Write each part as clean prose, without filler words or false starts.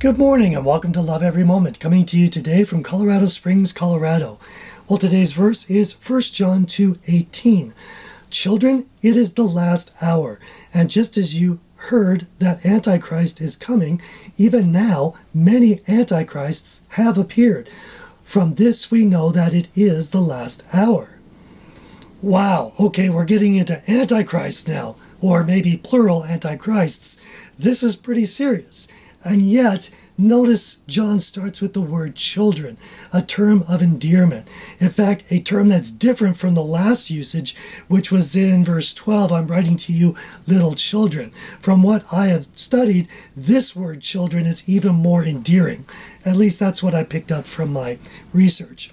Good morning and welcome to Love Every Moment, coming to you today from Colorado Springs, Colorado. Well, today's verse is 1 John 2:18. Children, it is the last hour, and just as you heard that Antichrist is coming, even now many Antichrists have appeared. From this we know that it is the last hour. Wow, okay, we're getting into Antichrist now, or maybe plural Antichrists. This is pretty serious. And yet, notice John starts with the word children, a term of endearment. In fact, a term that's different from the last usage, which was in verse 12, I'm writing to you, little children. From what I have studied, this word children is even more endearing. At least that's what I picked up from my research.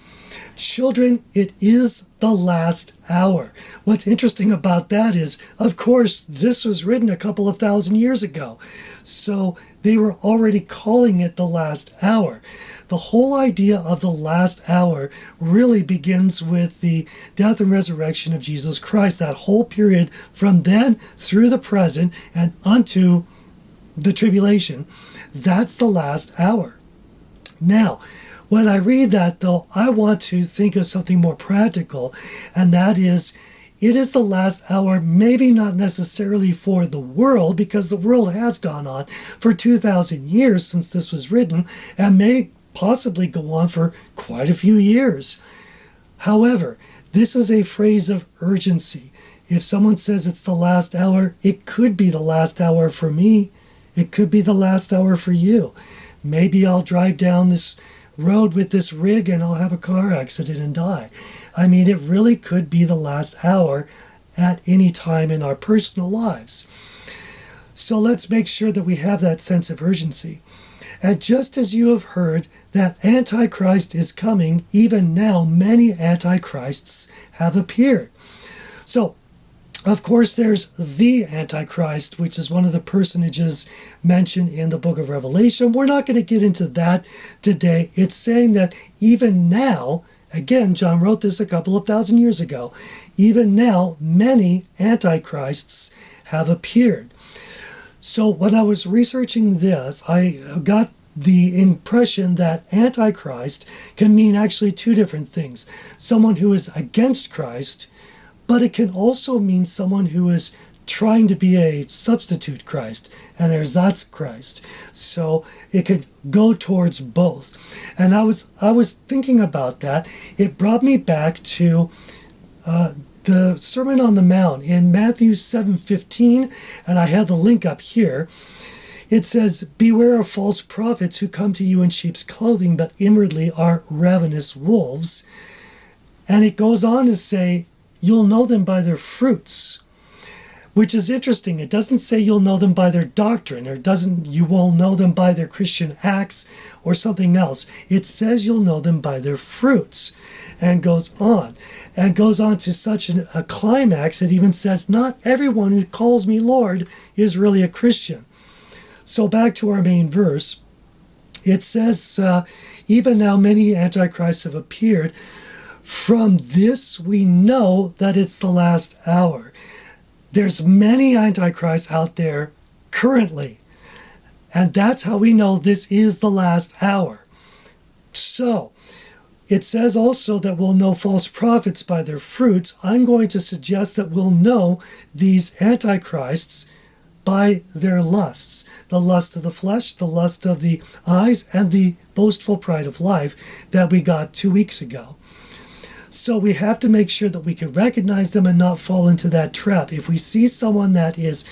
Children, it is the last hour. What's interesting about that is, of course, this was written a couple of thousand years ago. So they were already calling it the last hour. The whole idea of the last hour really begins with the death and resurrection of Jesus Christ. That whole period from then through the present and unto the tribulation, that's the last hour. Now, when I read that, though, I want to think of something more practical, and that is, it is the last hour, maybe not necessarily for the world, because the world has gone on for 2,000 years since this was written, and may possibly go on for quite a few years. However, this is a phrase of urgency. If someone says it's the last hour, it could be the last hour for me. It could be the last hour for you. Maybe I'll drive down this road with this rig and I'll have a car accident and die. I mean, it really could be the last hour at any time in our personal lives. So let's make sure that we have that sense of urgency. And just as you have heard that Antichrist is coming, even now many Antichrists have appeared. So, of course, there's the Antichrist, which is one of the personages mentioned in the book of Revelation. We're not going to get into that today. It's saying that even now, again, John wrote this a couple of thousand years ago, even now, many Antichrists have appeared. So when I was researching this, I got the impression that Antichrist can mean actually two different things. Someone who is against Christ, but it can also mean someone who is trying to be a substitute Christ, and ersatz Christ. So it could go towards both. And I was thinking about that. It brought me back to the Sermon on the Mount in Matthew 7:15, and I have the link up here. It says, "Beware of false prophets who come to you in sheep's clothing, but inwardly are ravenous wolves." And it goes on to say, you'll know them by their fruits, which is interesting. It doesn't say you'll know them by their doctrine, or you will know them by their Christian acts or something else. It says you'll know them by their fruits, and goes on to such a climax. It even says, not everyone who calls me Lord is really a Christian. So back to our main verse, it says, even now many antichrists have appeared. From this we know that it's the last hour. There's many antichrists out there currently, and that's how we know this is the last hour. So it says also that we'll know false prophets by their fruits. I'm going to suggest that we'll know these antichrists by their lusts. The lust of the flesh, the lust of the eyes, and the boastful pride of life that we got 2 weeks ago. So we have to make sure that we can recognize them and not fall into that trap. If we see someone that is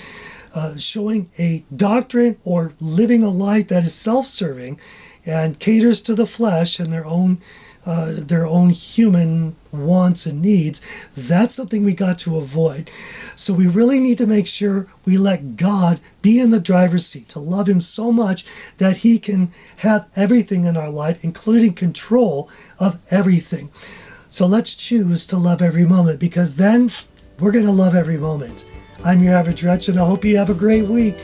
showing a doctrine or living a life that is self-serving and caters to the flesh and their own human wants and needs, that's something we got to avoid. So we really need to make sure we let God be in the driver's seat, to love him so much that he can have everything in our life, including control of everything. So let's choose to love every moment, because then we're going to love every moment. I'm your average wretch, and I hope you have a great week.